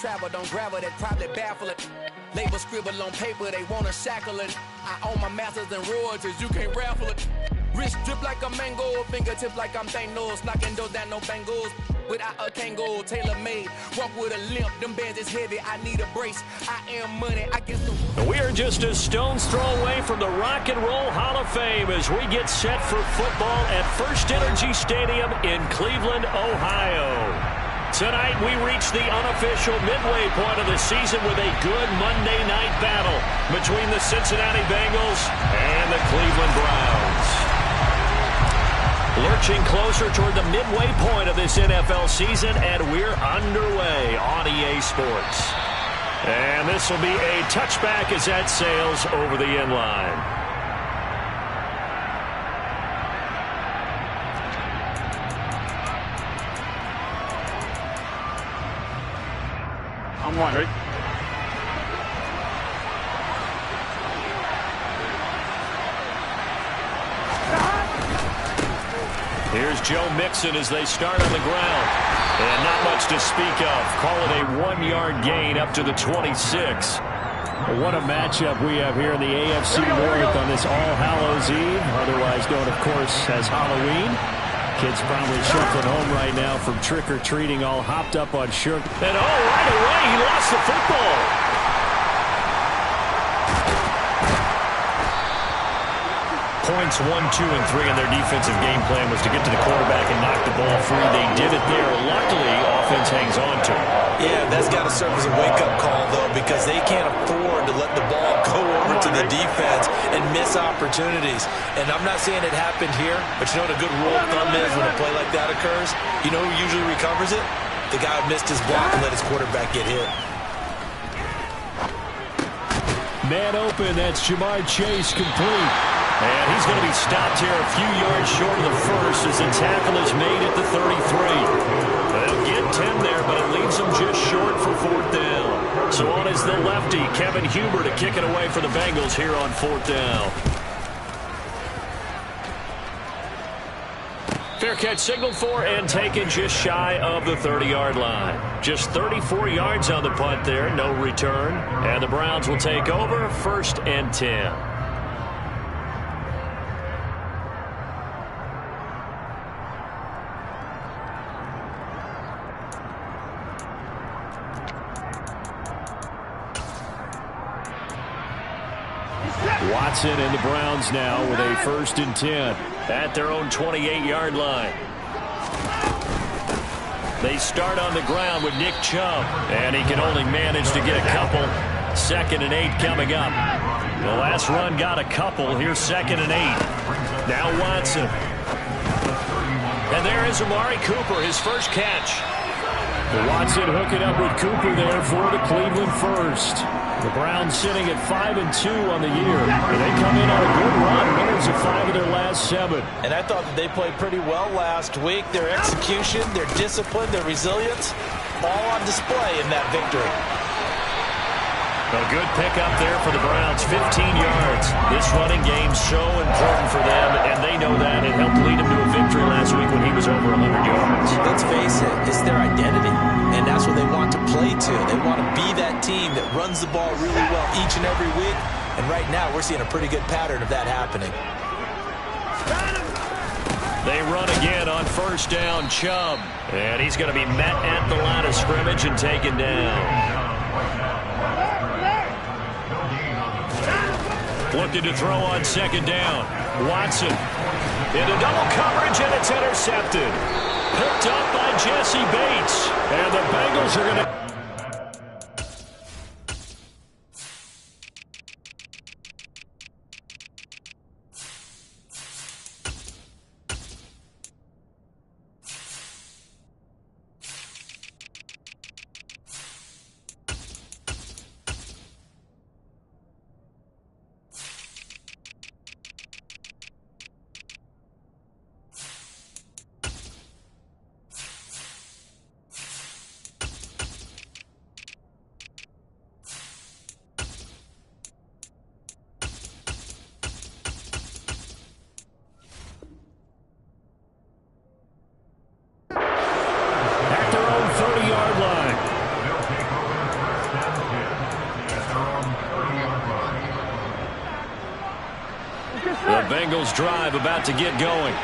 travel, don't gravel, that probably baffle it. Label scribble on paper, they wanna shackle it. I own my masters and royalties, you can't raffle it. Wrist drip like a mango, fingertips like I'm Thanos, knocking those down no bangles. Without a Kango, tailor-made, walk with a limp, them bands is heavy, I need a brace, I am money, I guess the... We are just a stone's throw away from the Rock and Roll Hall of Fame as we get set for football at First Energy Stadium in Cleveland, Ohio. Tonight we reach the unofficial midway point of the season with a good Monday night battle between the Cincinnati Bengals and the Cleveland Browns. Lurching closer toward the midway point of this NFL season, and we're underway on EA Sports. And this will be a touchback as that sails over the end line. I'm one, right? Here's Joe Mixon as they start on the ground. And not much to speak of. Call it a 1-yard gain up to the 26. What a matchup we have here in the AFC North on this All Hallows Eve, otherwise known, of course, as Halloween. Kids probably shuffling home right now from trick-or-treating, all hopped up on sugar. And right away, he lost the football. Points 1, 2, and 3 in their defensive game plan was to get to the quarterback and knock the ball free. They did it there. Luckily, offense hangs on to it. Yeah, that's got to serve as a wake-up call, though, because they can't afford to let the ball go over to the defense and miss opportunities. And I'm not saying it happened here, but you know what a good rule of thumb is when a play like that occurs? You know who usually recovers it? The guy who missed his block and let his quarterback get hit. Man open, that's Jamar Chase complete. And he's going to be stopped here a few yards short of the first as the tackle is made at the 33. They'll get 10 there, but it leaves them just short for 4th down. So on is the lefty, Kevin Huber, to kick it away for the Bengals here on 4th down. Fair catch signaled for and taken just shy of the 30-yard line. Just 34 yards on the punt there, no return. And the Browns will take over 1st and 10. Watson and the Browns now with a 1st and 10 at their own 28-yard line. They start on the ground with Nick Chubb, and he can only manage to get a couple. 2nd and 8 coming up. The last run got a couple. Here's 2nd and 8. Now Watson. And there is Amari Cooper, his first catch. Watson hooking up with Cooper there for the Cleveland first. The Browns sitting at 5-2 on the year. And they come in on a good run, winners of 5 of their last 7. And I thought that they played pretty well last week. Their execution, their discipline, their resilience, all on display in that victory. A good pickup there for the Browns, 15 yards. This running game's so important for them, and they know that. It helped lead them to a victory last week when he was over 100 yards. Let's face it, it's their identity, and that's what they want to play to. They want to be that team that runs the ball really well each and every week, and right now we're seeing a pretty good pattern of that happening. They run again on 1st down, Chubb, and he's going to be met at the line of scrimmage and taken down. Looking to throw on 2nd down. Watson into double coverage, and it's intercepted. Picked up by Jesse Bates. And the Bengals are going to... Bengals drive about to get going.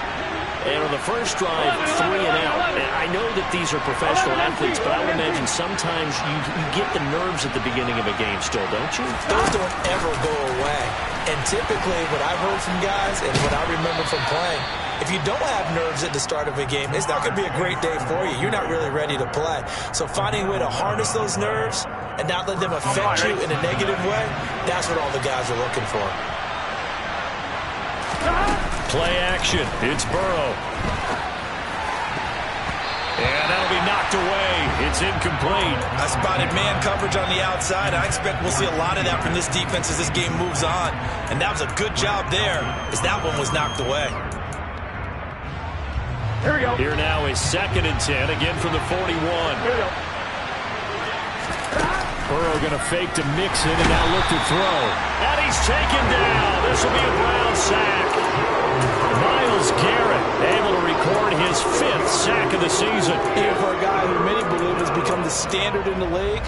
And on the first drive, 3 and out. And I know that these are professional athletes, but I would imagine sometimes you get the nerves at the beginning of a game still, don't you? Those don't ever go away. And typically what I've heard from guys and what I remember from playing, if you don't have nerves at the start of a game, it's not going to be a great day for you. You're not really ready to play. So finding a way to harness those nerves and not let them affect you in a negative way, that's what all the guys are looking for. Play action. It's Burrow. And that'll be knocked away. It's incomplete. I spotted man coverage on the outside. I expect we'll see a lot of that from this defense as this game moves on. And that was a good job there as that one was knocked away. Here we go. Here now is 2nd and 10, again from the 41. Here we go. Burrow going to fake to Mixon and now look to throw. And he's taken down. This will be a Brown sack. Myles Garrett able to record his 5th sack of the season. Here for a guy who many believe has become the standard in the league,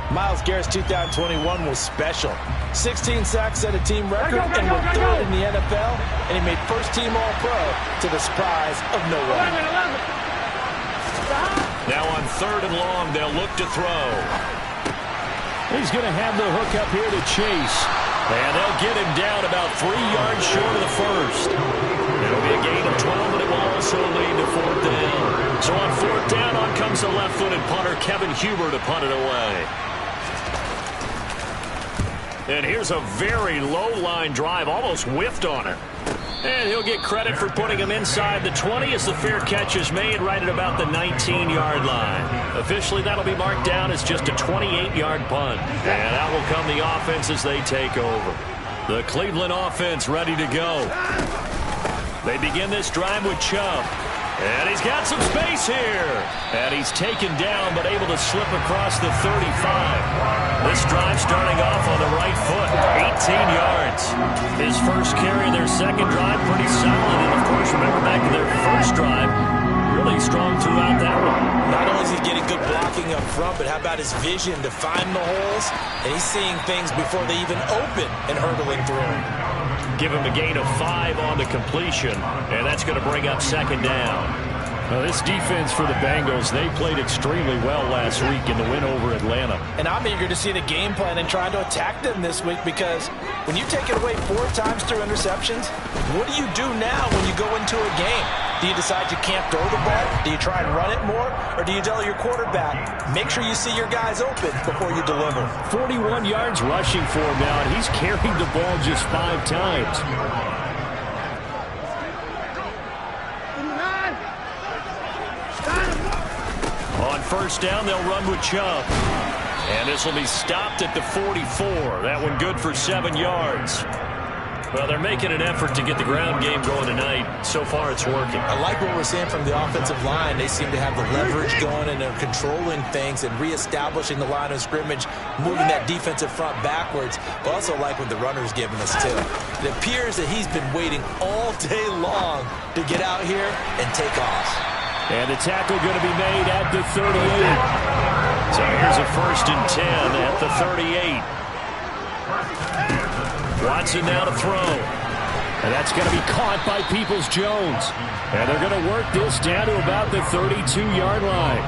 Myles Garrett's 2021 was special. 16 sacks set a team record and were 3rd in the NFL, and he made first-team All-Pro to the surprise of no one. Now on 3rd and long, they'll look to throw. He's going to have the hook up here to Chase. And they'll get him down about 3 yards short of the first. It'll be a gain of 12, but it will also lead to 4th down. So on 4th down, on comes the left-footed punter, Kevin Huber, to punt it away. And here's a very low-line drive, almost whiffed on it. And he'll get credit for putting him inside the 20 as the fair catch is made right at about the 19-yard line. Officially, that'll be marked down as just a 28-yard punt. And out will come the offense as they take over. The Cleveland offense ready to go. They begin this drive with Chubb. And he's got some space here. And he's taken down but able to slip across the 35. This drive starting off on the right foot. 18 yards. His first carry of their second drive, pretty solid. And, of course, remember back to their first drive, really strong throughout that one. Not only is he getting good blocking up front, but how about his vision to find the holes? And he's seeing things before they even open and hurdling through them. Give him a gain of 5 on the completion, and that's going to bring up 2nd down. Now, this defense for the Bengals, they played extremely well last week in the win over Atlanta. And I'm eager to see the game plan and trying to attack them this week, because when you take it away 4 times through interceptions, what do you do now when you go into a game? Do you decide you can't throw the ball? Do you try and run it more? Or do you tell your quarterback, make sure you see your guys open before you deliver? 41 yards rushing for him now, and he's carried the ball just 5 times. On 1st down, they'll run with Chubb. And this will be stopped at the 44. That one good for 7 yards. Well, they're making an effort to get the ground game going tonight. So far, it's working. I like what we're seeing from the offensive line. They seem to have the leverage going, and they're controlling things and reestablishing the line of scrimmage, moving that defensive front backwards. But also like what the runner's giving us, too. It appears that he's been waiting all day long to get out here and take off. And the tackle going to be made at the 38. So here's a 1st and 10 at the 38. Watson now to throw. And that's going to be caught by Peoples-Jones. And they're going to work this down to about the 32-yard line.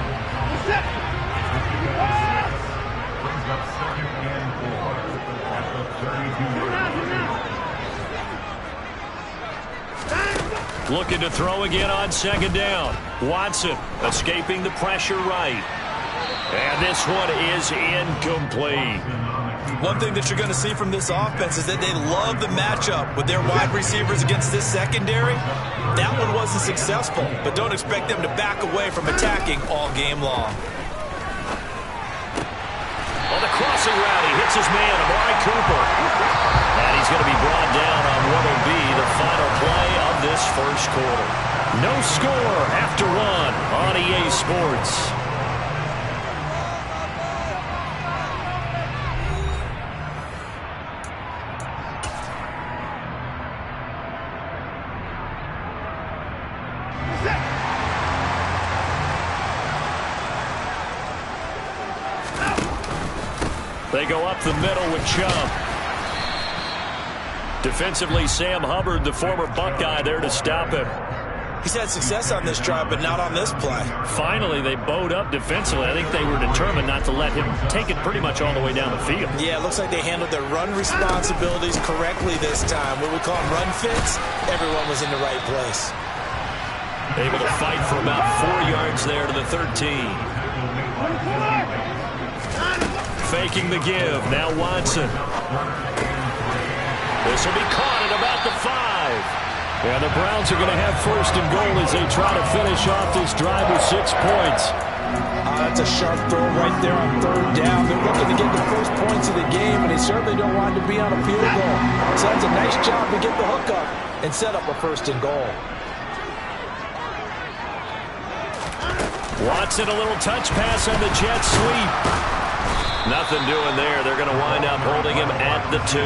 Looking to throw again on 2nd down. Watson escaping the pressure right. And this one is incomplete. One thing that you're going to see from this offense is that they love the matchup with their wide receivers against this secondary. That one wasn't successful, but don't expect them to back away from attacking all game long. On the crossing route, he hits his man, Amari Cooper. And he's going to be brought down on what will be the final play of this first quarter. No score after 1 on EA Sports. They go up the middle with Chubb. Defensively, Sam Hubbard, the former Buckeye, there to stop him. He's had success on this drive, but not on this play. Finally, they bowed up defensively. I think they were determined not to let him take it pretty much all the way down the field. Yeah, it looks like they handled their run responsibilities correctly this time. What we call them run fits, everyone was in the right place. Able to fight for about 4 yards there to the 13. Faking the give. Now Watson. This will be caught at about the 5. And the Browns are going to have first and goal as they try to finish off this drive with 6 points. That's a sharp throw right there on 3rd down. They're looking to get the first points of the game, and they certainly don't want to be on a field goal. So that's a nice job to get the hook up and set up a first and goal. Watson, a little touch pass on the jet sweep. Nothing doing there. They're going to wind up holding him at the 2.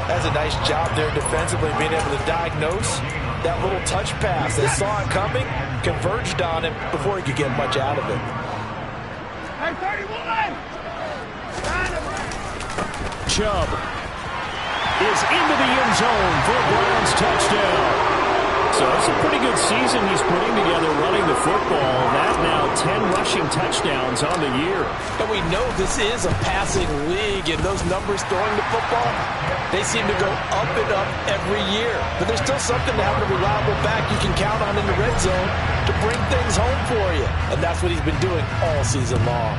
That's a nice job there defensively, being able to diagnose that little touch pass. They saw it coming, converged on him before he could get much out of it. Chubb is into the end zone for a Browns touchdown. So it's a pretty good season he's putting together running the football. That now 10 rushing touchdowns on the year. And we know this is a passing league, and those numbers throwing the football, they seem to go up and up every year. But there's still something to having a reliable back you can count on in the red zone to bring things home for you. And that's what he's been doing all season long.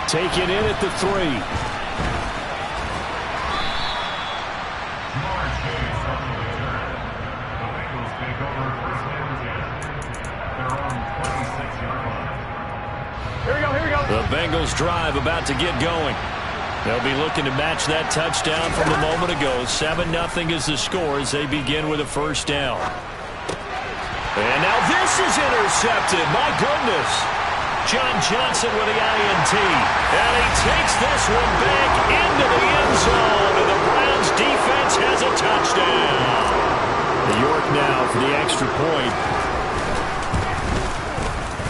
Taken in at the 3. The Bengals drive about to get going. They'll be looking to match that touchdown from a moment ago. 7-0 is the score as they begin with a first down. And now this is intercepted. My goodness. John Johnson with the INT. And he takes this one back into the end zone. And the Browns defense has a touchdown. York now for the extra point.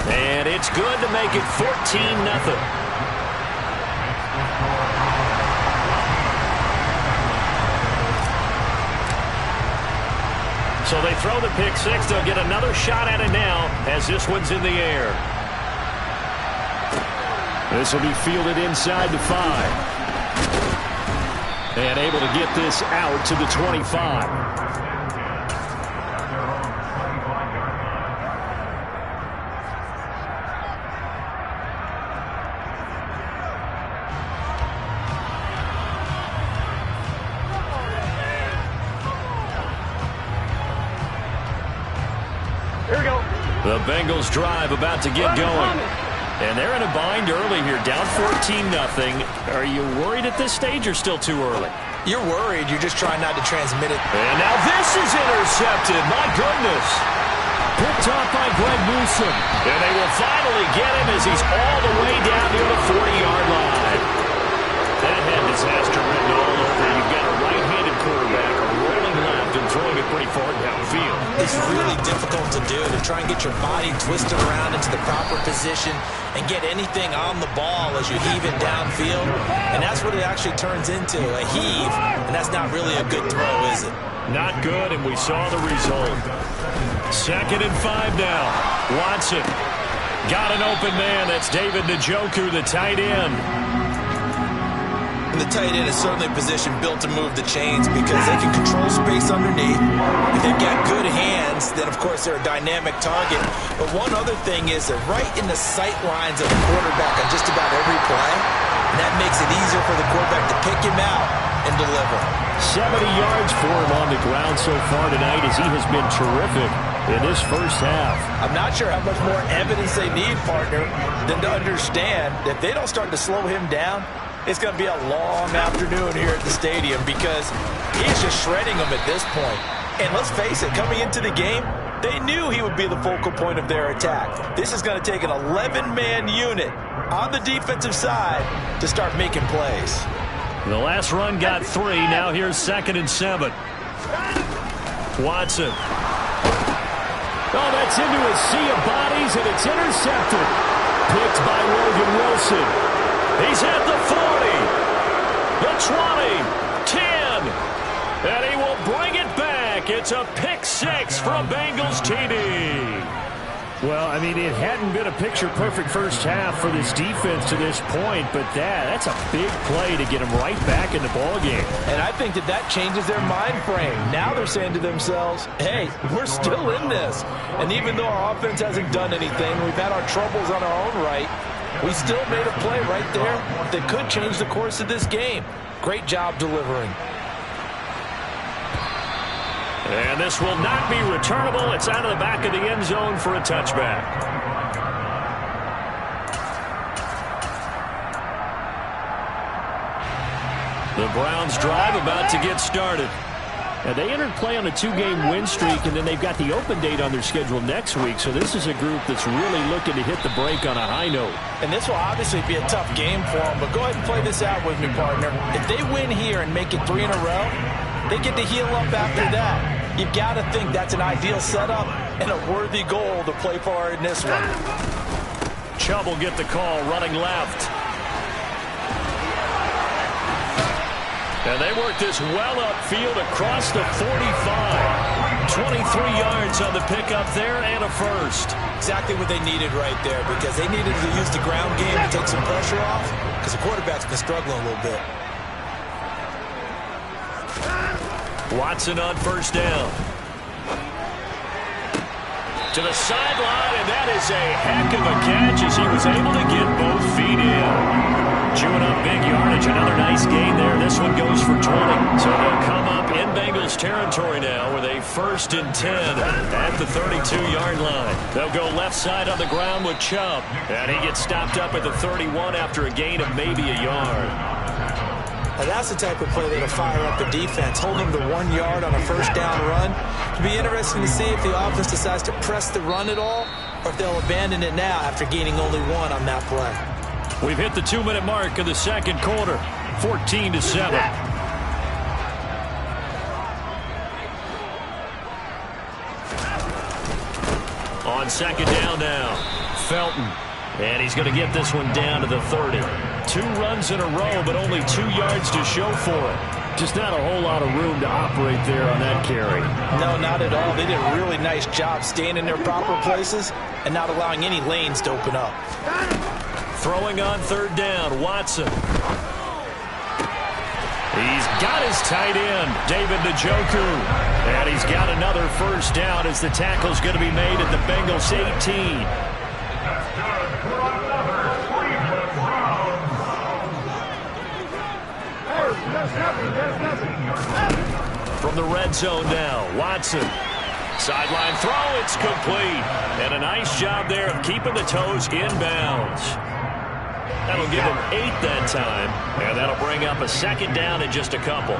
And it's good to make it 14-0. So they throw the pick 6. They'll get another shot at it now as this one's in the air. This will be fielded inside the 5. And able to get this out to the 25. The Bengals drive about to get going. And they're in a bind early here, down 14-0. Are you worried at this stage or still too early? You're worried. You're just trying not to transmit it. And now this is intercepted. My goodness. Picked off by Greg Newsome. And they will finally get him as he's all the way down near the 40-yard line. That had disaster written all over. You've got a right-handed quarterback, a rolling left, and throwing it pretty far downfield. It's really difficult to do, to try and get your body twisted around into the proper position and get anything on the ball as you heave it downfield. And that's what it actually turns into, a heave. And that's not really a good throw, is it? Not good, and we saw the result. 2nd and 5 now. Watson got an open man. That's David Njoku, the tight end. And the tight end is certainly a position built to move the chains because they can control space underneath. If they've got good hands, then, of course, they're a dynamic target. But one other thing is they're right in the sight lines of the quarterback on just about every play. And that makes it easier for the quarterback to pick him out and deliver. 70 yards for him on the ground so far tonight as he has been terrific in this first half. I'm not sure how much more evidence they need, partner, than to understand that if they don't start to slow him down, it's going to be a long afternoon here at the stadium because he's just shredding them at this point. And let's face it, coming into the game, they knew he would be the focal point of their attack. This is going to take an 11-man unit on the defensive side to start making plays. The last run got 3. Now here's 2nd and 7. Watson. Oh, that's into a sea of bodies, and it's intercepted. Picked by Logan Wilson. He's at the 40, the 20, 10, and he will bring it back. It's a pick six for a Bengals TD. Well, I mean, it hadn't been a picture-perfect first half for this defense to this point, but that's a big play to get them right back in the ballgame. And I think that changes their mind frame. Now they're saying to themselves, hey, we're still in this. And even though our offense hasn't done anything, we've had our troubles on our own right, we still made a play right there that could change the course of this game. Great job delivering. And this will not be returnable. It's out of the back of the end zone for a touchback. The Browns drive about to get started. Now, they entered play on a 2-game win streak, and then they've got the open date on their schedule next week. So this is a group that's really looking to hit the break on a high note. And this will obviously be a tough game for them, but go ahead and play this out with me, partner. If they win here and make it 3 in a row, they get to heal up after that. You've got to think that's an ideal setup and a worthy goal to play for in this one. Chubb will get the call running left. And they work this well upfield across the 45. 23 yards on the pickup there and a first. Exactly what they needed right there, because they needed to use the ground game to take some pressure off, because the quarterback's been struggling a little bit. Watson on first down. To the sideline, and that is a heck of a catch as he was able to get both feet in. Chewing up big yardage, another nice gain there. This one goes for 20. So they'll come up in Bengals territory now with a 1st and 10 at the 32-yard line. They'll go left side on the ground with Chubb. And he gets stopped up at the 31 after a gain of maybe a yard. Now that's the type of play that'll fire up the defense, hold them to 1 yard on a first down run. It'll be interesting to see if the offense decides to press the run at all, or if they'll abandon it now after gaining only 1 on that play. We've hit the 2-minute mark of the second quarter, 14-7. On second down now, Felton. And he's going to get this one down to the 30. 2 runs in a row, but only 2 yards to show for it. Just not a whole lot of room to operate there on that carry. No, not at all. They did a really nice job staying in their proper places and not allowing any lanes to open up. Throwing on third down, Watson. He's got his tight end, David Njoku. And he's got another first down as the tackle's going to be made at the Bengals 18. From the red zone now, Watson. Sideline throw, it's complete. And a nice job there of keeping the toes inbounds. That'll give him 8 that time, and that'll bring up a second down in just a couple.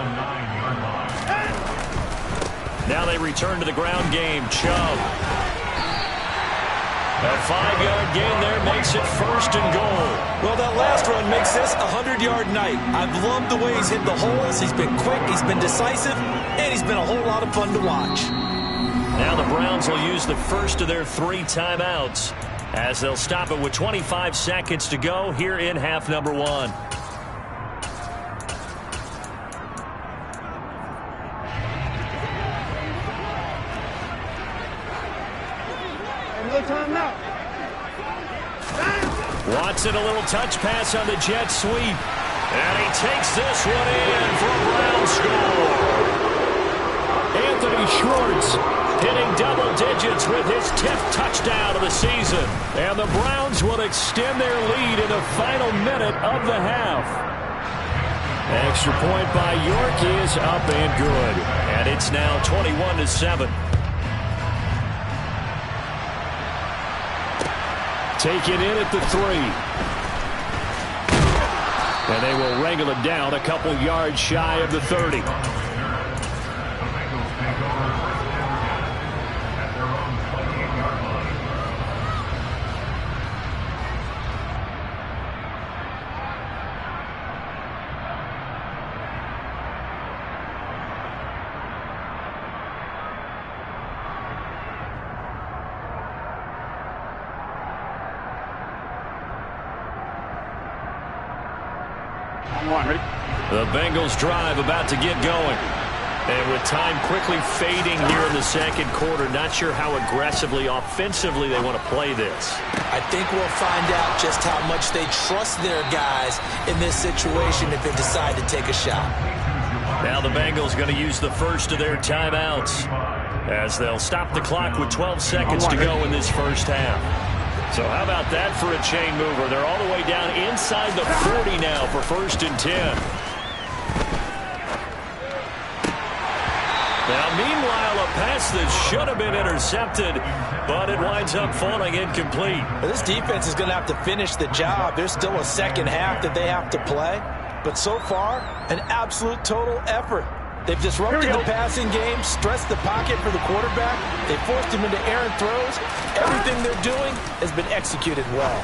Now they return to the ground game. Chubb. A 5-yard gain there makes it 1st and goal. Well, that last run makes this a 100-yard night. I've loved the way he's hit the holes. He's been quick, he's been decisive, and he's been a whole lot of fun to watch. Now the Browns will use the first of their 3 timeouts as they'll stop it with 25 seconds to go here in half number 1. Watson, a little touch pass on the jet sweep. And he takes this one in for a Browns score. Anthony Schwartz hitting double digits with his 10th touchdown of the season. And the Browns will extend their lead in the final minute of the half. Extra point by York is up and good. And it's now 21-7. Taken in at the 3. And they will wrangle it down a couple yards shy of the 30. The Bengals drive about to get going. And with time quickly fading here in the second quarter, not sure how aggressively, offensively they want to play this. I think we'll find out just how much they trust their guys in this situation if they decide to take a shot. Now the Bengals going to use the first of their timeouts as they'll stop the clock with 12 seconds to go in this first half. So how about that for a chain mover? They're all the way down inside the 40 now for 1st and 10. Now, meanwhile, a pass that should have been intercepted, but it winds up falling incomplete. This defense is going to have to finish the job. There's still a second half that they have to play. But so far, an absolute total effort. They've disrupted the passing game, stressed the pocket for the quarterback. They forced him into errant throws. Everything they're doing has been executed well.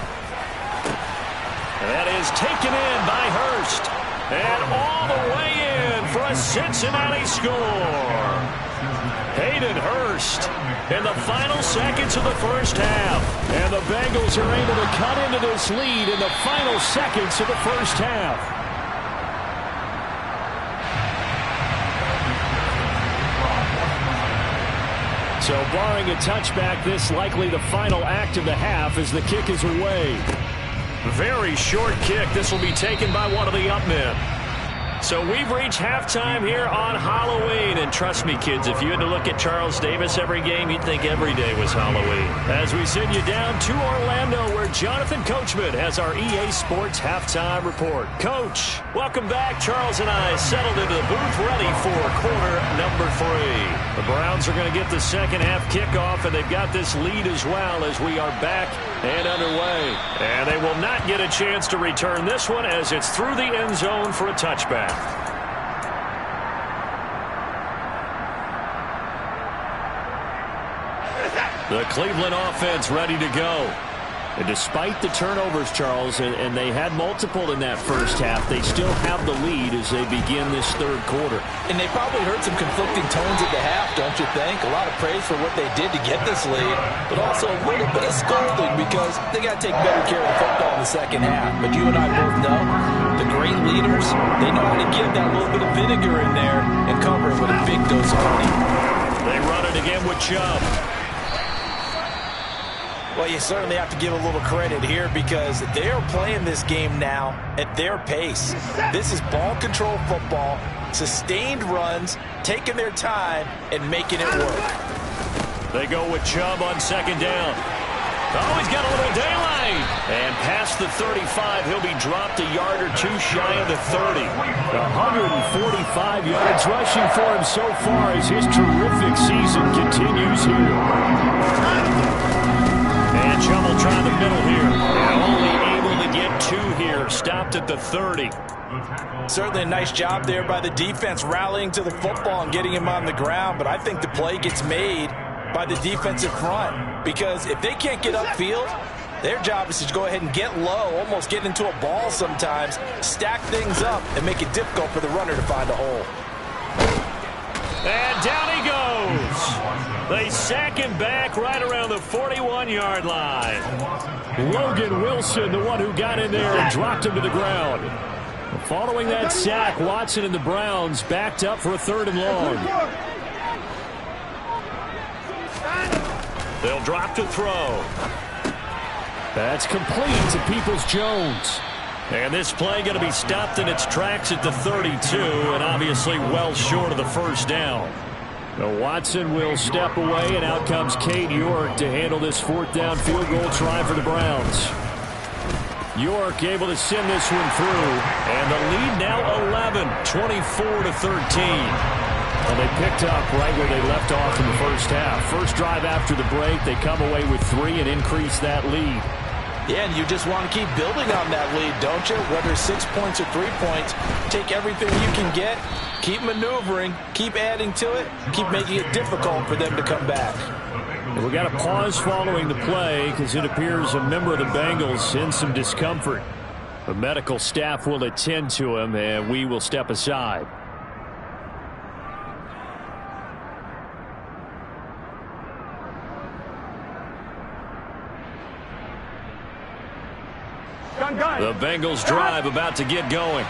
And that is taken in by Hurst. And all the way in for a Cincinnati score. Hayden Hurst in the final seconds of the first half. And the Bengals are able to cut into this lead in the final seconds of the first half. So barring a touchback, this likely the final act of the half as the kick is away. Very short kick. This will be taken by one of the up men. So we've reached halftime here on Halloween. And trust me, kids, if you had to look at Charles Davis every game, you'd think every day was Halloween. As we send you down to Orlando, where Jonathan Coachman has our EA Sports Halftime Report. Coach, welcome back. Charles and I settled into the booth ready for quarter number 3. The Browns are going to get the second half kickoff, and they've got this lead as well as we are back and underway. And they will not get a chance to return this one as it's through the end zone for a touchback. The Cleveland offense ready to go. And despite the turnovers, Charles, and they had multiple in that first half, they still have the lead as they begin this third quarter. And they probably heard some conflicting tones at the half, don't you think? A lot of praise for what they did to get this lead, but also a little bit of scolding because they got to take better care of the football in the second half. But you and I both know the great leaders, they know how to give that little bit of vinegar in there and cover it with a big dose of honey. They run it again with Chubb. Well, you certainly have to give a little credit here because they are playing this game now at their pace. This is ball control football, sustained runs, taking their time, and making it work. They go with Chubb on second down. Oh, he's got a little daylight. And past the 35, he'll be dropped a yard or two shy of the 30. 145 yards rushing for him so far as his terrific season continues here. And Chubb will try the middle here. And only able to get 2 here. Stopped at the 30. Certainly a nice job there by the defense rallying to the football and getting him on the ground. But I think the play gets made by the defensive front. Because if they can't get upfield, their job is to go ahead and get low, almost get into a ball sometimes, stack things up, and make it difficult for the runner to find a hole. And down he goes. They sack him back right around the 41-yard line. Logan Wilson, the one who got in there and dropped him to the ground. Following that sack, Watson and the Browns backed up for a 3rd and long. They'll drop to throw. That's complete to Peoples-Jones. And this play going to be stopped in its tracks at the 32, and obviously well short of the first down. Now Watson will step away, and out comes Cade York to handle this 4th down field goal try for the Browns. York able to send this one through, and the lead now 11, 24-13. Well, they picked up right where they left off in the first half. First drive after the break, they come away with 3 and increase that lead. Yeah, and you just want to keep building on that lead, don't you? Whether 6 points or 3 points, take everything you can get, keep maneuvering, keep adding to it, keep making it difficult for them to come back. We got a pause following the play because it appears a member of the Bengals in some discomfort. The medical staff will attend to him, and we will step aside. The Bengals drive about to get going.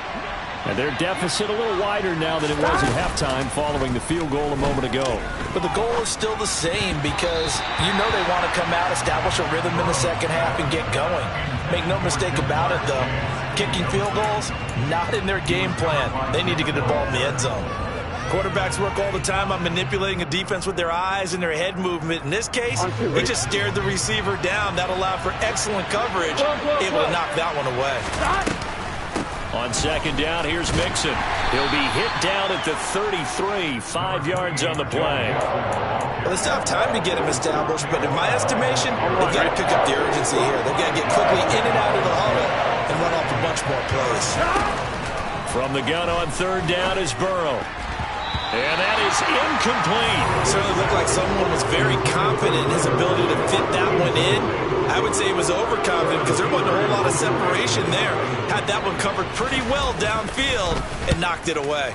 And their deficit a little wider now than it was at halftime following the field goal a moment ago. But the goal is still the same because you know they want to come out, establish a rhythm in the second half, and get going. Make no mistake about it, though. Kicking field goals, not in their game plan. They need to get the ball in the end zone. Quarterbacks work all the time on manipulating a defense with their eyes and their head movement. In this case, he just stared the receiver down. That allowed for excellent coverage, able to knock that one away. On second down, here's Mixon. He'll be hit down at the 33, 5 yards on the play. Well, they still have time to get him established, but in my estimation, they've got to pick up the urgency here. They've got to get quickly in and out of the huddle and run off a bunch more plays. From the gun on third down is Burrow. And that is incomplete. It certainly looked like someone was very confident in his ability to fit that one in. I would say he was overconfident because there wasn't a whole lot of separation there. Had that one covered pretty well downfield and knocked it away.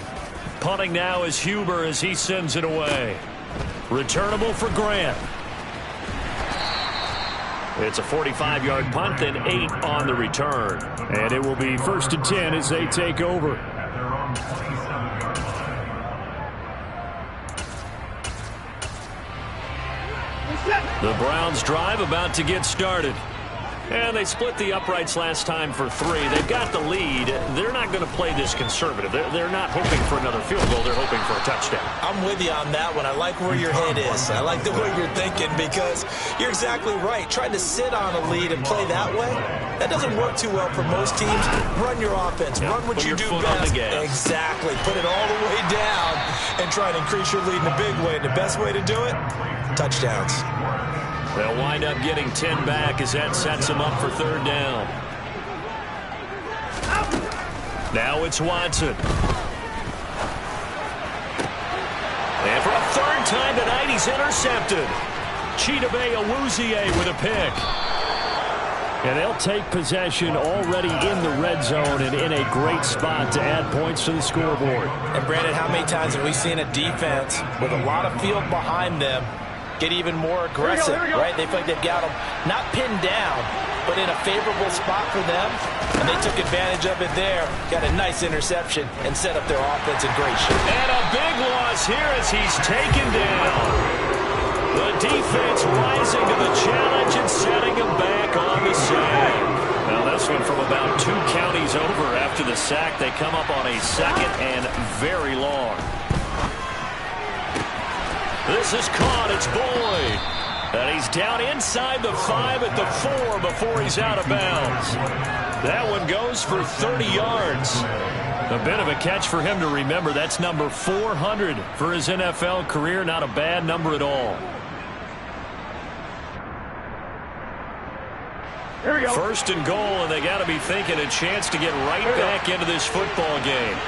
Punting now is Huber as he sends it away. Returnable for Grant. It's a 45-yard punt, then 8 on the return. And it will be 1st and 10 as they take over. The Browns drive about to get started. And they split the uprights last time for 3. They've got the lead. They're not going to play this conservative. They're not hoping for another field goal. They're hoping for a touchdown. I'm with you on that one. I like where your head is. I like the way you're thinking because you're exactly right. Trying to sit on a lead and play that way, that doesn't work too well for most teams. Run your offense. Run what you do best. Exactly. Put it all the way down and try to increase your lead in a big way. And the best way to do it, touchdowns. They'll wind up getting 10 back as that sets them up for third down. Now it's Watson. And for a third time tonight, he's intercepted. Chidobe Awuzie with a pick. And they'll take possession already in the red zone and in a great spot to add points to the scoreboard. And Brandon, how many times have we seen a defense with a lot of field behind them get even more aggressive, right? They feel like they've got them not pinned down, but in a favorable spot for them, and they took advantage of it there. Got a nice interception and set up their offense in great shape. And a big loss here as he's taken down. The defense rising to the challenge and setting him back on the sack. Now this one from about 2 counties over after the sack. They come up on a second and very long. This is caught. It's Boyd. And he's down inside the 5 at the 4 before he's out of bounds. That one goes for 30 yards. A bit of a catch for him to remember. That's number 400 for his NFL career. Not a bad number at all. Here we go. 1st and goal, and they got to be thinking a chance to get right back into this football game.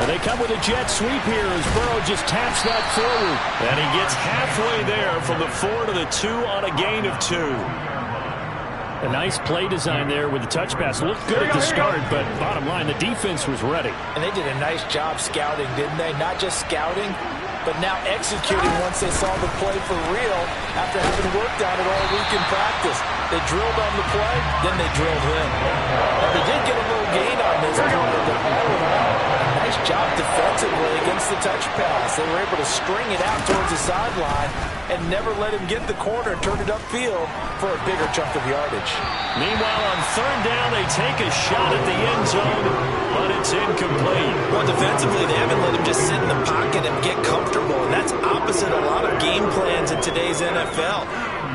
And they come with a jet sweep here as Burrow just taps that forward. And he gets halfway there from the 4 to the 2 on a gain of 2. A nice play design there with the touch pass. Looked good at the start, but bottom line, the defense was ready. And they did a nice job scouting, didn't they? Not just scouting, but now executing once they saw the play for real after having worked on it all week in practice. They drilled on the play, then they drilled him. Now, they did get a little gain on this play. Nice job defensively against the touch pass. They were able to string it out towards the sideline and never let him get the corner and turn it upfield for a bigger chunk of yardage. Meanwhile, on third down, they take a shot at the end zone, but it's incomplete. Well, defensively, they haven't let him just sit in the pocket and get comfortable, and that's opposite a lot of game plans in today's NFL.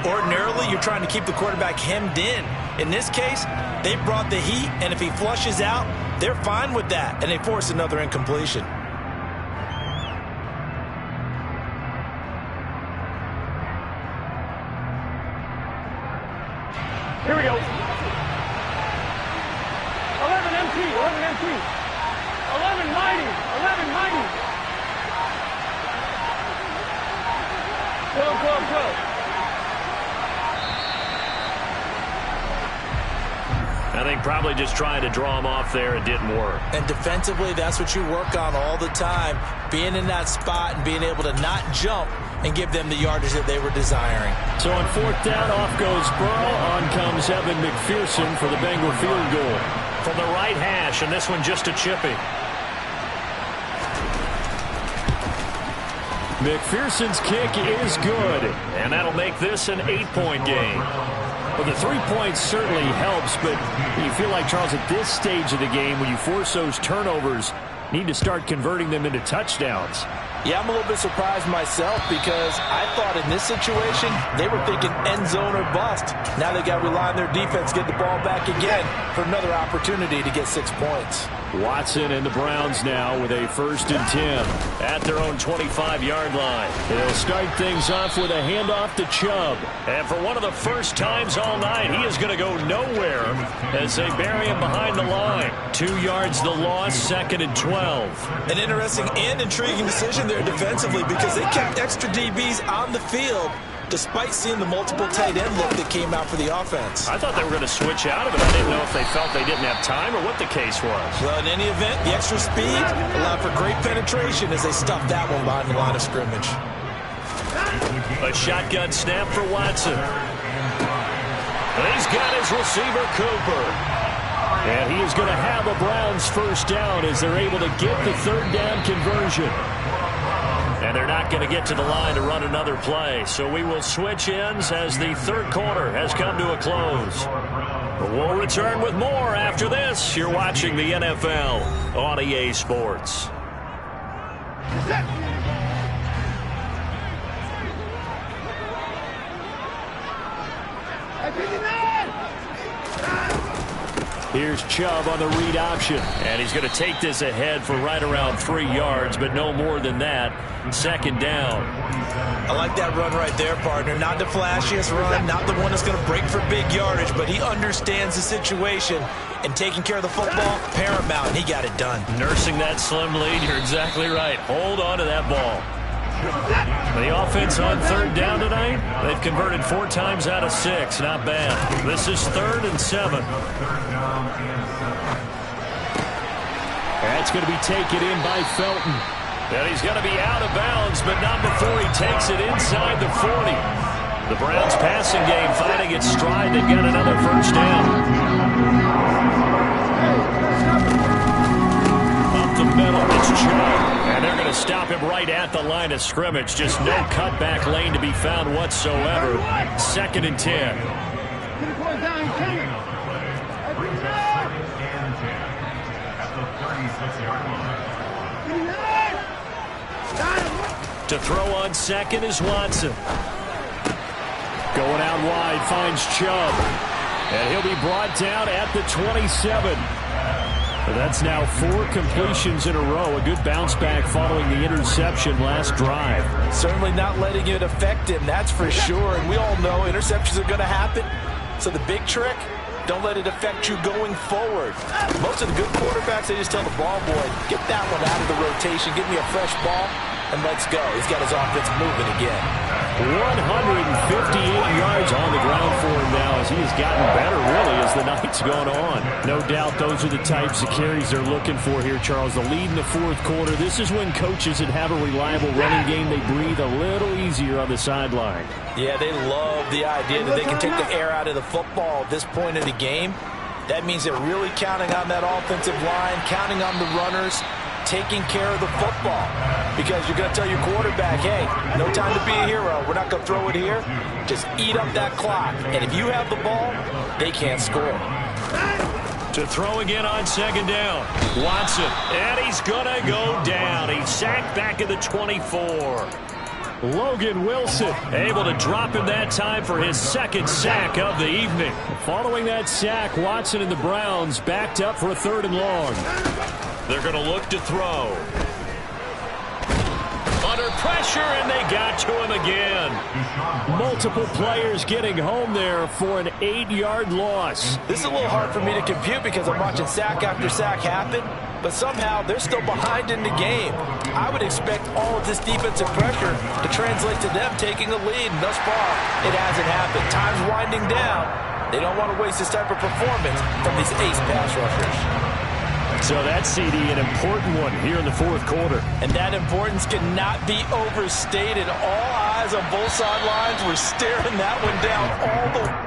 Ordinarily, you're trying to keep the quarterback hemmed in. In this case, they brought the heat, and if he flushes out, they're fine with that, and they force another incompletion. Here we go. 11 empty, 11 empty. 11 mighty, 11 mighty. Go. I think probably just trying to draw him off there. It didn't work. And defensively, that's what you work on all the time. Being in that spot and being able to not jump and give them the yardage that they were desiring. So on 4th down, off goes Burrow. On comes Evan McPherson for the Bengal field goal. From the right hash, and this one just a chippy. McPherson's kick is good. And that'll make this an 8-point game. Well, the 3 points certainly helps, but you feel like, Charles, at this stage of the game, when you force those turnovers, need to start converting them into touchdowns. Yeah, I'm a little bit surprised myself because I thought in this situation they were thinking end zone or bust. Now they got to rely on their defense, get the ball back again for another opportunity to get 6 points. Watson and the Browns now with a 1st and 10. At their own 25-yard line. They'll start things off with a handoff to Chubb. And for one of the first times all night, he is going to go nowhere as they bury him behind the line. 2 yards the loss, 2nd and 12. An interesting and intriguing decision there defensively because they kept extra DBs on the field despite seeing the multiple tight end look that came out for the offense. I thought they were going to switch out of it. I didn't know if they felt they didn't have time or what the case was. Well, in any event, the extra speed allowed for great penetration as they stuffed that one behind the line of scrimmage. A shotgun snap for Watson. He's got his receiver, Cooper. And he is going to have a Browns 1st down as they're able to get the 3rd down conversion. And they're not going to get to the line to run another play. So we will switch ends as the 3rd quarter has come to a close. We'll return with more after this. You're watching the NFL on EA Sports. Here's Chubb on the read option. And he's going to take this ahead for right around 3 yards, but no more than that. 2nd down. I like that run right there, partner. Not the flashiest run, not the one that's going to break for big yardage, but he understands the situation, and taking care of the football, paramount, and he got it done. Nursing that slim lead, you're exactly right. Hold on to that ball. The offense on 3rd down tonight, they've converted 4 times out of 6. Not bad. This is 3rd and 7. That's going to be taken in by Felton. And he's going to be out of bounds, but not before he takes it inside the 40. The Browns passing game finding its stride. They've got another 1st down. Up the middle, it's Chubb. And they're going to stop him right at the line of scrimmage. Just no cutback lane to be found whatsoever. 2nd and 10. To throw on 2nd is Watson. Going out wide, finds Chubb. And he'll be brought down at the 27. That's now 4 completions in a row. A good bounce back following the interception last drive. Certainly not letting it affect him, that's for sure. And we all know interceptions are going to happen. So the big trick, don't let it affect you going forward. Most of the good quarterbacks, they just tell the ball boy, get that one out of the rotation, give me a fresh ball, and let's go. He's got his offense moving again. 158 yards on the ground for him now as he has gotten better, really, as the night's gone on. No doubt those are the types of carries they're looking for here, Charles. The lead in the 4th quarter. This is when coaches that have a reliable running game, they breathe a little easier on the sideline. Yeah, they love the idea that they can take the air out of the football at this point in the game. That means they're really counting on that offensive line, counting on the runners, taking care of the football. Because you're going to tell your quarterback, hey, no time to be a hero. We're not going to throw it here. Just eat up that clock. And if you have the ball, they can't score. To throw again on 2nd down. Watson, and he's going to go down. He's sacked back at the 24. Logan Wilson able to drop him that time for his 2nd sack of the evening. Following that sack, Watson and the Browns backed up for a 3rd and long. They're going to look to throw. Under pressure, and they got to him again. Multiple players getting home there for an 8-yard loss. This is a little hard for me to compute because I'm watching sack after sack happen, but somehow they're still behind in the game. I would expect all of this defensive pressure to translate to them taking a lead, and thus far, it hasn't happened. Time's winding down. They don't want to waste this type of performance from these ace pass rushers. So that CD, an important one here in the 4th quarter. And that importance cannot be overstated. All guys on both sidelines were staring that one down all the way.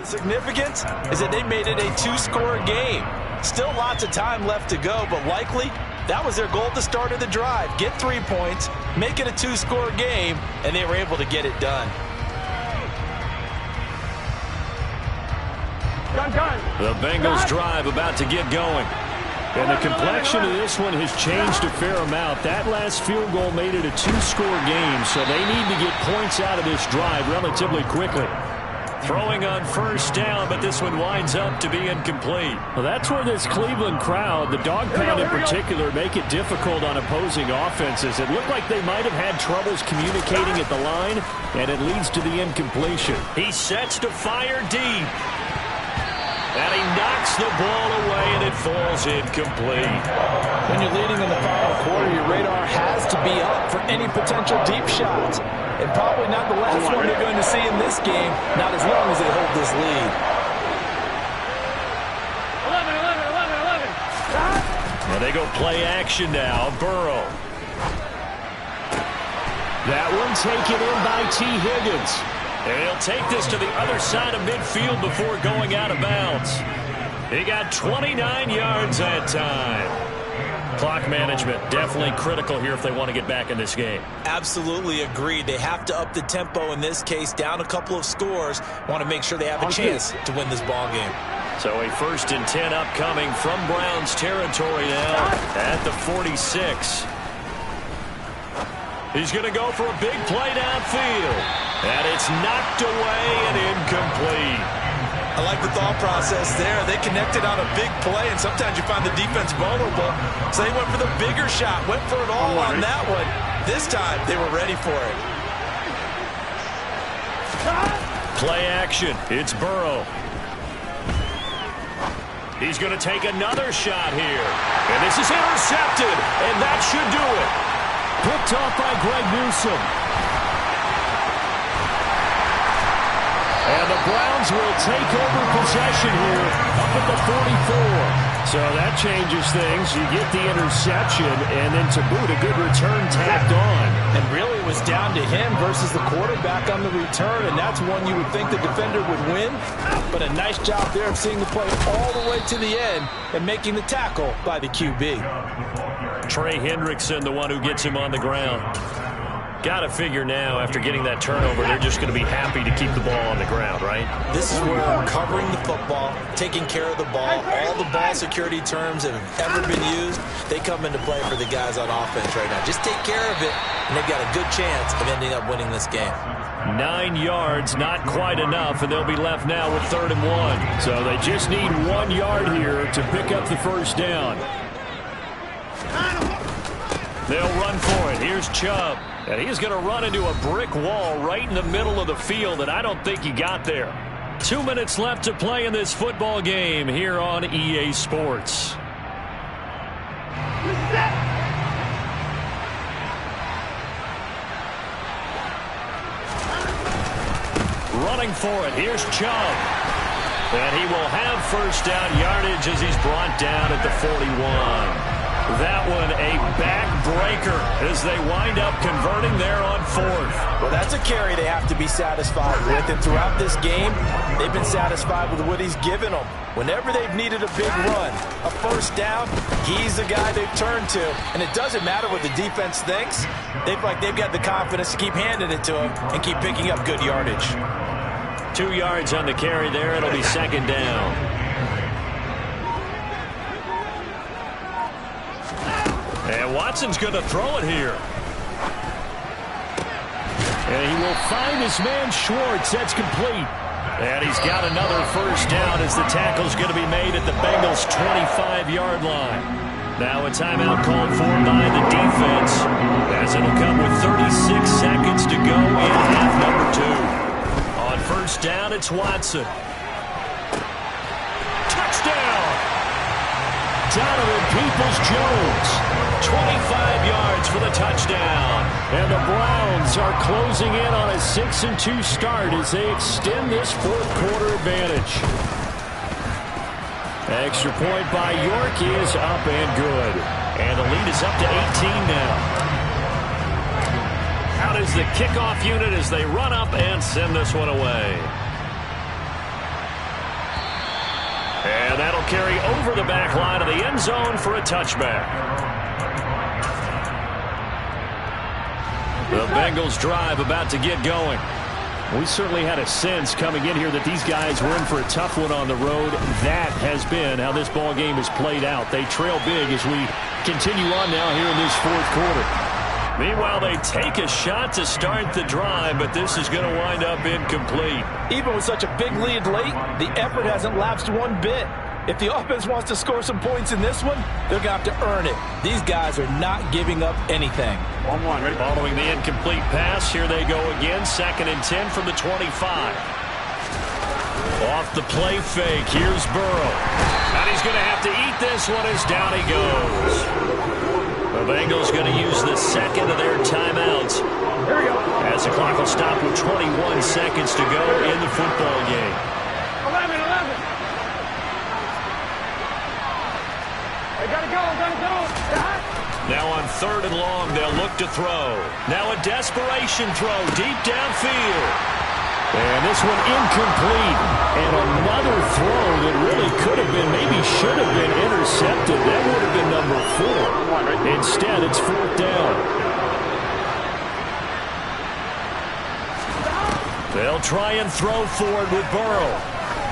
Significance is that they made it a two-score game. Still lots of time left to go, but likely that was their goal at the start of the drive. Get 3 points, make it a two-score game, and they were able to get it done. The Bengals drive about to get going. And the complexion of this one has changed a fair amount. That last field goal made it a two-score game, so they need to get points out of this drive relatively quickly. Throwing on first down, but this one winds up to be incomplete. Well, that's where this Cleveland crowd, the dog pound in particular, make it difficult on opposing offenses. It looked like they might have had troubles communicating at the line, and it leads to the incompletion. He sets to fire deep. And he knocks the ball away, and it falls incomplete. When you're leading in the final quarter, your radar has to be up for any potential deep shots. And probably not the last one they're going to see in this game, not as long as they hold this lead. 11. And they go play action now. Burrow. That one taken in by T. Higgins. And he'll take this to the other side of midfield before going out of bounds. He got 29 yards that time. Clock management definitely critical here if they want to get back in this game. Absolutely agreed. They have to up the tempo in this case, down a couple of scores. Want to make sure they have a chance to win this ball game. So a 1st and 10 upcoming from Browns territory now at the 46. He's going to go for a big play downfield. And it's knocked away and incomplete. I like the thought process there. They connected on a big play, and sometimes you find the defense vulnerable. So they went for the bigger shot, went for it all on that one. This time, they were ready for it. Play action. It's Burrow. He's going to take another shot here. And this is intercepted, and that should do it. Picked off by Greg Newsome. And the Browns will take over possession here up at the 44. So that changes things. You get the interception, and then to boot, a good return tacked on. And really it was down to him versus the quarterback on the return, and that's one you would think the defender would win. But a nice job there of seeing the play all the way to the end and making the tackle by the QB. Trey Hendrickson, the one who gets him on the ground. Got to figure now, after getting that turnover, they're just going to be happy to keep the ball on the ground, right? This is where covering the football, taking care of the ball, all the ball security terms that have ever been used, they come into play for the guys on offense right now. Just take care of it, and they've got a good chance of ending up winning this game. 9 yards, not quite enough, and they'll be left now with 3rd and 1. So they just need 1 yard here to pick up the first down. They'll run for it. Here's Chubb. And he's going to run into a brick wall right in the middle of the field, and I don't think he got there. 2 minutes left to play in this football game here on EA Sports. Running for it. Here's Chubb. And he will have first down yardage as he's brought down at the 41. That one a backbreaker as they wind up converting there on 4th. Well, that's a carry they have to be satisfied with. And throughout this game, they've been satisfied with what he's given them. Whenever they've needed a big run, a first down, he's the guy they've turned to. And it doesn't matter what the defense thinks. They've got the confidence to keep handing it to him and keep picking up good yardage. 2 yards on the carry there. It'll be 2nd down. And Watson's going to throw it here. And he will find his man Schwartz. That's complete. And he's got another first down as the tackle's going to be made at the Bengals' 25-yard line. Now a timeout called for by the defense, as it'll come with 36 seconds to go in half number 2. On first down, it's Watson. Touchdown! Donovan Peoples-Jones. 25 yards for the touchdown. And the Browns are closing in on a 6-2 start as they extend this fourth-quarter advantage. Extra point by York is up and good. And the lead is up to 18 now. Out is the kickoff unit as they run up and send this one away. And that'll carry over the back line of the end zone for a touchback. The Bengals drive about to get going. We certainly had a sense coming in here that these guys were in for a tough one on the road. That has been how this ball game has played out. They trail big as we continue on now here in this fourth quarter. Meanwhile, they take a shot to start the drive, but this is going to wind up incomplete. Even with such a big lead late, the effort hasn't lapsed one bit. If the offense wants to score some points in this one, they're going to have to earn it. These guys are not giving up anything. 1-1, ready? Following the incomplete pass, here they go again. 2nd and 10 from the 25. Off the play fake, here's Burrow. And he's going to have to eat this one as down he goes. The Bengals going to use the second of their timeouts. Here we go. As the clock will stop with 21 seconds to go in the football game. 11. They gotta go. Now on 3rd and long, they'll look to throw. Now a desperation throw deep downfield. And this one incomplete. And another throw that really could have been, maybe should have been intercepted. That would have been number 4. Instead, it's 4th down. They'll try and throw forward with Burrow.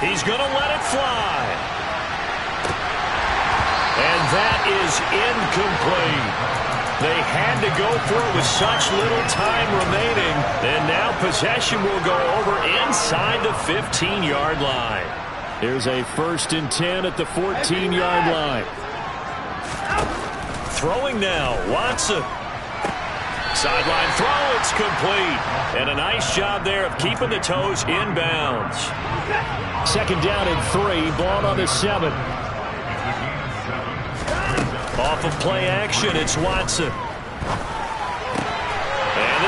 He's going to let it fly. And that is incomplete. They had to go for it with such little time remaining. And now possession will go over inside the 15-yard line. Here's a 1st and 10 at the 14-yard line. Throwing now, Watson. Sideline throw, it's complete. And a nice job there of keeping the toes inbounds. 2nd down and 3, ball on the 7. Off of play action, it's Watson. And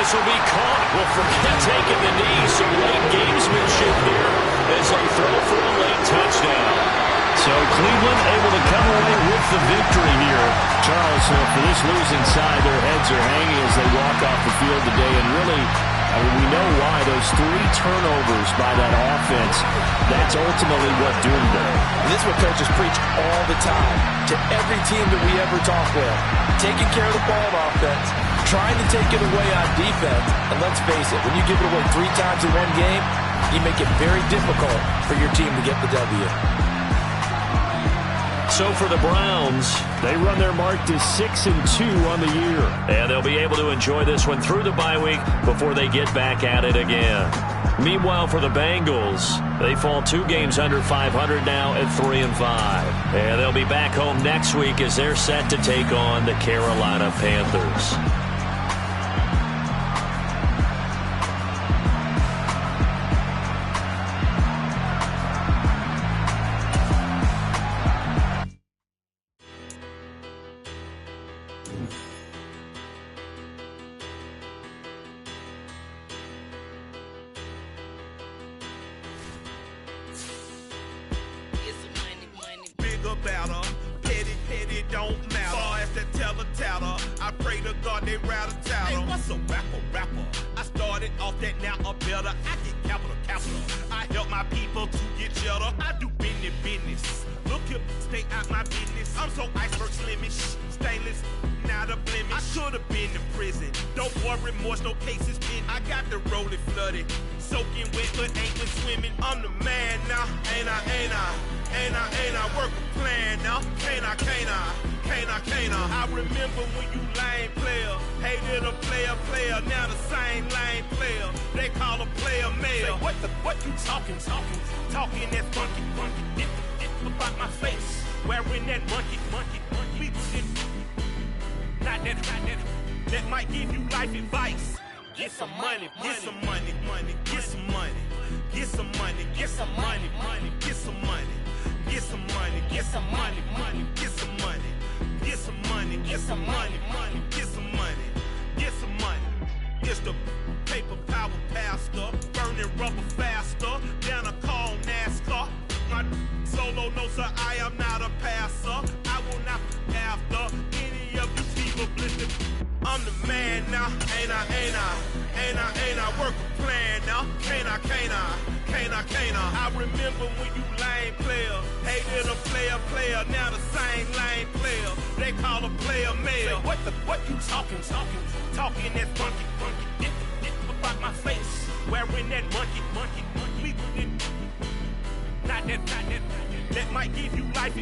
this will be caught. Well, forget taking the knee. Some late gamesmanship here as they throw for a late touchdown. So Cleveland able to come away with the victory here. Charles, so for this losing side, their heads are hanging as they walk off the field today. And really, we know why. Those 3 turnovers by that offense, that's ultimately what doomed them. And this is what coaches preach all the time to every team that we ever talk with. Taking care of the ball on offense, trying to take it away on defense. And let's face it, when you give it away 3 times in one game, you make it very difficult for your team to get the W. So for the Browns, they run their mark to 6-2 on the year. And they'll be able to enjoy this one through the bye week before they get back at it again. Meanwhile, for the Bengals, they fall 2 games under 500 now at 3-5. And they'll be back home next week as they're set to take on the Carolina Panthers. get some money, get some money, get some money. It's the paper power pastor, burning rubber faster than a call NASCAR. My solo, no sir, I am not a passer. I will not after any of you fever blistered. I'm the man now, ain't I? Work a plan now, can't I? I remember when you lame player, hated a player, now the same lame player. They call a player mayor. What you talking that funky, get about my face, wearing that monkey, we not that, that might give you life.